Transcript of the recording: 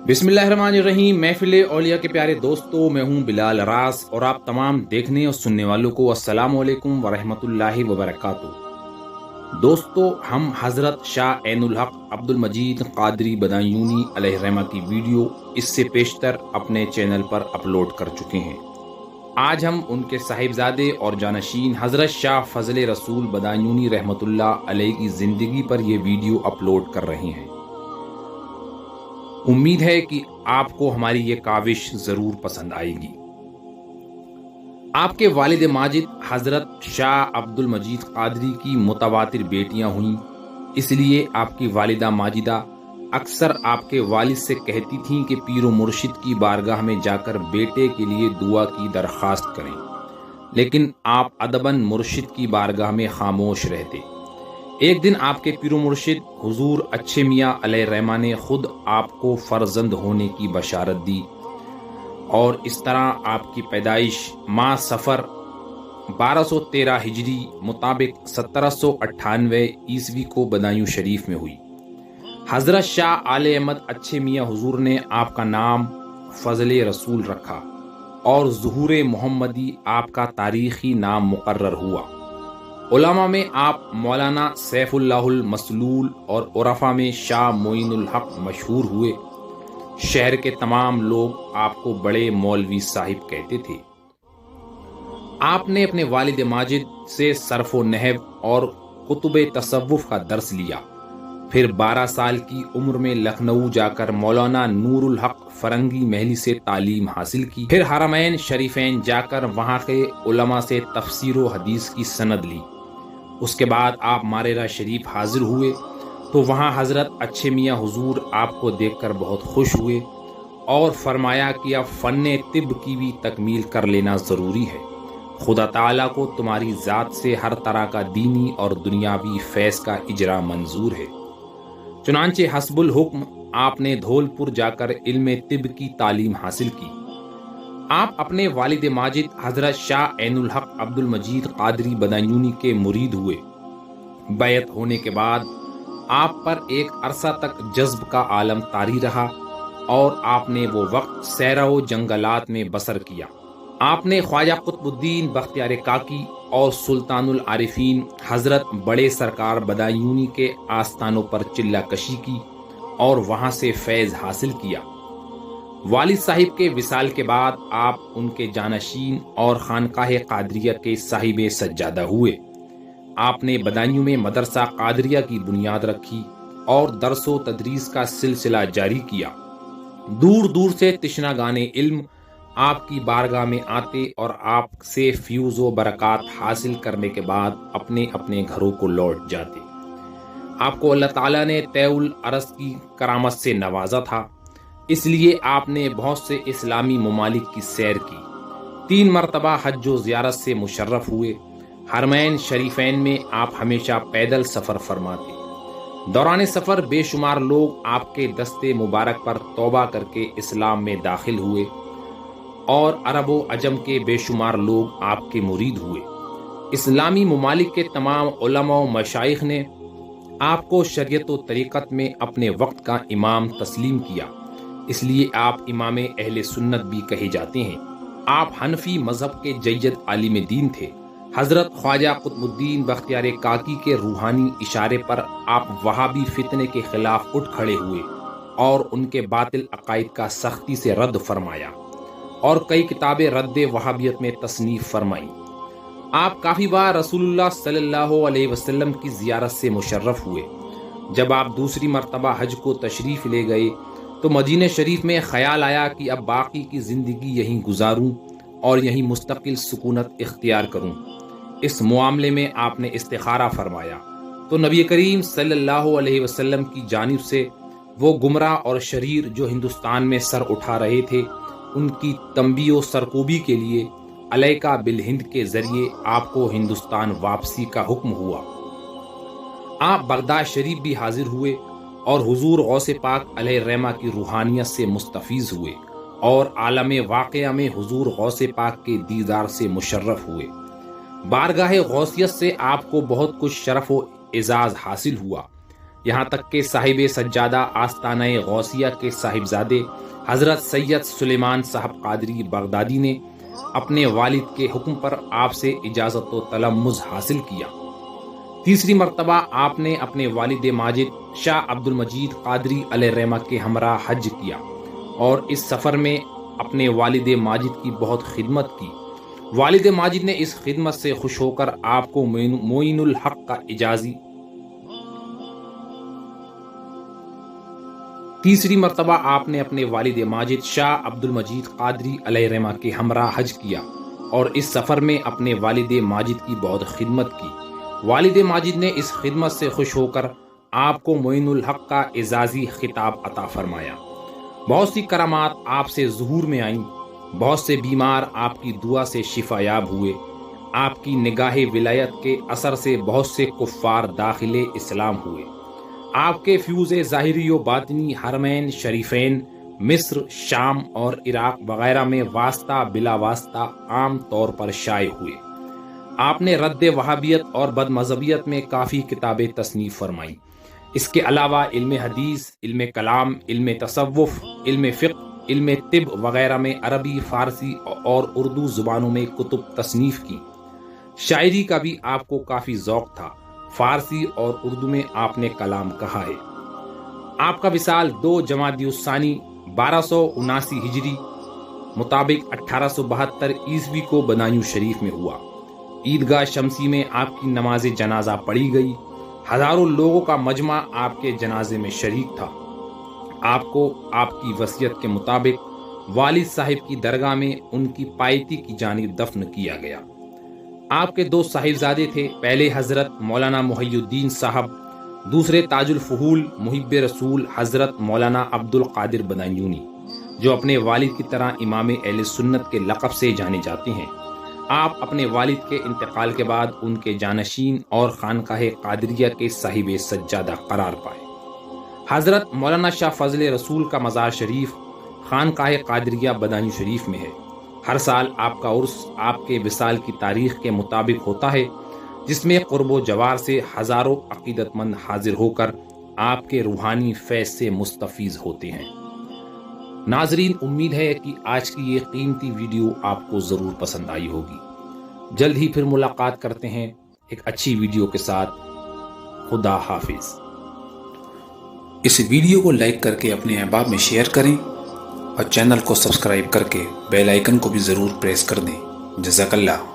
بسم اللہ الرحمن الرحیم۔ محفل اولیاء کے پیارے دوستو، میں ہوں بلال راس اور آپ تمام دیکھنے اور سننے والوں کو السلام علیکم ورحمۃ اللہ وبرکاتہ۔ دوستو، ہم حضرت شاہ عین الحق عبد المجید قادری بدایونی علیہ الرحمہ کی ویڈیو اس سے پیشتر اپنے چینل پر اپلوڈ کر چکے ہیں۔ آج ہم ان کے صاحبزادے اور جانشین حضرت شاہ فضل رسول بدایونی رحمۃ اللہ علیہ کی زندگی پر یہ ویڈیو اپلوڈ کر رہے ہیں۔ امید ہے کہ آپ کو ہماری یہ کاوش ضرور پسند آئے گی۔ آپ کے والد ماجد حضرت شاہ عبد المجید قادری کی متواتر بیٹیاں ہوئیں، اس لیے آپ کی والدہ ماجدہ اکثر آپ کے والد سے کہتی تھیں کہ پیر و مرشد کی بارگاہ میں جا کر بیٹے کے لیے دعا کی درخواست کریں، لیکن آپ ادباً مرشد کی بارگاہ میں خاموش رہتے۔ ایک دن آپ کے پیر و مرشد حضور اچھے میاں علیہ الرحمہ نے خود آپ کو فرزند ہونے کی بشارت دی، اور اس طرح آپ کی پیدائش ماہ صفر 1213 ہجری مطابق 1798 عیسوی کو بدایوں شریف میں ہوئی۔ حضرت شاہ آل احمد اچھے میاں حضور نے آپ کا نام فضل رسول رکھا، اور ظہور محمدی آپ کا تاریخی نام مقرر ہوا۔ علماء میں آپ مولانا سیف اللہ المسلول اور عرفاء میں شاہ معین الحق مشہور ہوئے۔ شہر کے تمام لوگ آپ کو بڑے مولوی صاحب کہتے تھے۔ آپ نے اپنے والد ماجد سے صرف و نحو اور کتب تصوف کا درس لیا، پھر 12 سال کی عمر میں لکھنؤ جا کر مولانا نور الحق فرنگی محلی سے تعلیم حاصل کی، پھر حرمین شریفین جا کر وہاں کے علماء سے تفسیر و حدیث کی سند لی۔ اس کے بعد آپ ماریرہ شریف حاضر ہوئے تو وہاں حضرت اچھے میاں حضور آپ کو دیکھ کر بہت خوش ہوئے اور فرمایا کہ اب فن طب کی بھی تکمیل کر لینا ضروری ہے۔ خدا تعالیٰ کو تمہاری ذات سے ہر طرح کا دینی اور دنیاوی فیض کا اجرا منظور ہے۔ چنانچہ حسب الحکم آپ نے دھول پور جا کر علم طب کی تعلیم حاصل کی۔ آپ اپنے والد ماجد حضرت شاہ عین الحق عبد المجید قادری بدایونی کے مرید ہوئے۔ بیعت ہونے کے بعد آپ پر ایک عرصہ تک جذب کا عالم طاری رہا، اور آپ نے وہ وقت صحرا و جنگلات میں بسر کیا۔ آپ نے خواجہ قطب الدین بختیار کاکی اور سلطان العارفین حضرت بڑے سرکار بدایونی کے آستانوں پر چلہ کشی کی اور وہاں سے فیض حاصل کیا۔ والد صاحب کے وصال کے بعد آپ ان کے جانشین اور خانقاہ قادریہ کے صاحب سجادہ ہوئے۔ آپ نے بدایوں میں مدرسہ قادریہ کی بنیاد رکھی اور درس و تدریس کا سلسلہ جاری کیا۔ دور دور سے تشنگان علم آپ کی بارگاہ میں آتے اور آپ سے فیوز و برکات حاصل کرنے کے بعد اپنے اپنے گھروں کو لوٹ جاتے۔ آپ کو اللہ تعالیٰ نے طیع العرض کی کرامت سے نوازا تھا، اس لیے آپ نے بہت سے اسلامی ممالک کی سیر کی۔ 3 مرتبہ حج و زیارت سے مشرف ہوئے۔ حرمین شریفین میں آپ ہمیشہ پیدل سفر فرماتے۔ دوران سفر بے شمار لوگ آپ کے دستے مبارک پر توبہ کر کے اسلام میں داخل ہوئے، اور عرب و عجم کے بے شمار لوگ آپ کے مرید ہوئے۔ اسلامی ممالک کے تمام علماء و مشائخ نے آپ کو شریعت و طریقت میں اپنے وقت کا امام تسلیم کیا، اس لیے آپ امام اہل سنت بھی کہے جاتے ہیں۔ آپ حنفی مذہب کے جید عالم دین تھے۔ حضرت خواجہ قطب الدین بختیار کاکی کے روحانی اشارے پر آپ وہابی فتنے کے خلاف اٹھ کھڑے ہوئے اور ان کے باطل عقائد کا سختی سے رد فرمایا، اور کئی کتابیں رد وہابیت میں تصنیف فرمائیں۔ آپ کافی بار رسول اللہ صلی اللہ علیہ وسلم کی زیارت سے مشرف ہوئے۔ جب آپ دوسری مرتبہ حج کو تشریف لے گئے تو مدینہ شریف میں خیال آیا کہ اب باقی کی زندگی یہیں گزاروں اور یہیں مستقل سکونت اختیار کروں۔ اس معاملے میں آپ نے استخارہ فرمایا تو نبی کریم صلی اللہ علیہ وسلم کی جانب سے وہ گمراہ اور شریر جو ہندوستان میں سر اٹھا رہے تھے، ان کی تنبیہ و سرکوبی کے لیے علیکہ بالہند کے ذریعے آپ کو ہندوستان واپسی کا حکم ہوا۔ آپ بغداد شریف بھی حاضر ہوئے اور حضور غوث پاک علیہ الرحمہ کی روحانیت سے مستفیض ہوئے، اور عالم واقعہ میں حضور غوث پاک کے دیدار سے مشرف ہوئے۔ بارگاہ غوثیت سے آپ کو بہت کچھ شرف و اعزاز حاصل ہوا، یہاں تک کہ صاحب سجادہ آستانہ غوثیہ کے صاحبزادے حضرت سید سلیمان صاحب قادری بغدادی نے اپنے والد کے حکم پر آپ سے اجازت و تلمذ حاصل کیا۔ تیسری مرتبہ آپ نے اپنے والد ماجد شاہ عبد المجید قادری علیہ الرحمہ کے ہمراہ حج کیا اور اس سفر میں اپنے والد ماجد کی بہت خدمت کی۔ والد ماجد نے اس خدمت سے خوش ہو کر آپ کو معین الحق کا اجازی تیسری مرتبہ آپ نے اپنے والد ماجد شاہ عبد المجید قادری علیہ الرحمہ کے ہمراہ حج کیا اور اس سفر میں اپنے والد ماجد کی بہت خدمت کی۔ والد ماجد نے اس خدمت سے خوش ہو کر آپ کو معین الحق کا اعزازی خطاب عطا فرمایا۔ بہت سی کرامات آپ سے ظہور میں آئیں، بہت سے بیمار آپ کی دعا سے شفا یاب ہوئے۔ آپ کی نگاہ ولایت کے اثر سے بہت سے کفار داخل اسلام ہوئے۔ آپ کے فیوز ظاہری و باطنی حرمین شریفین مصر، شام اور عراق وغیرہ میں واسطہ بلا واسطہ عام طور پر شائع ہوئے۔ آپ نے رد وہابیت اور بد مذہبیت میں کافی کتابیں تصنیف فرمائیں۔ اس کے علاوہ علم حدیث، علم کلام، علم تصوف، علم فقہ، علم طب وغیرہ میں عربی، فارسی اور اردو زبانوں میں کتب تصنیف کی۔ شاعری کا بھی آپ کو کافی ذوق تھا۔ فارسی اور اردو میں آپ نے کلام کہا ہے۔ آپ کا وصال 2 جمادی الثانی 1279 ہجری مطابق 1872 عیسوی کو بدایوں شریف میں ہوا۔ عیدگاہ شمسی میں آپ کی نماز جنازہ پڑھی گئی۔ ہزاروں لوگوں کا مجمع آپ کے جنازے میں شریک تھا۔ آپ کو آپ کی وصیت کے مطابق والد صاحب کی درگاہ میں ان کی پایتی کی جانب دفن کیا گیا۔ آپ کے 2 صاحبزادے تھے، پہلے حضرت مولانا محی الدین صاحب، دوسرے تاج الفہول محب رسول حضرت مولانا عبد القادر بدایونی، جو اپنے والد کی طرح امام اہل سنت کے لقب سے جانے جاتے ہیں۔ آپ اپنے والد کے انتقال کے بعد ان کے جانشین اور خانقاہ قادریہ کے صاحب سجادہ قرار پائے۔ حضرت مولانا شاہ فضل رسول کا مزار شریف خانقاہ قادریہ بدایوں شریف میں ہے۔ ہر سال آپ کا عرس آپ کے وصال کی تاریخ کے مطابق ہوتا ہے، جس میں قرب و جوار سے ہزاروں عقیدت مند حاضر ہو کر آپ کے روحانی فیض سے مستفیض ہوتے ہیں۔ ناظرین، امید ہے کہ آج کی یہ قیمتی ویڈیو آپ کو ضرور پسند آئی ہوگی۔ جلد ہی پھر ملاقات کرتے ہیں ایک اچھی ویڈیو کے ساتھ۔ خدا حافظ۔ اس ویڈیو کو لائک کر کے اپنے احباب میں شیئر کریں اور چینل کو سبسکرائب کر کے بیل آئیکن کو بھی ضرور پریس کر دیں۔ جزاک اللہ۔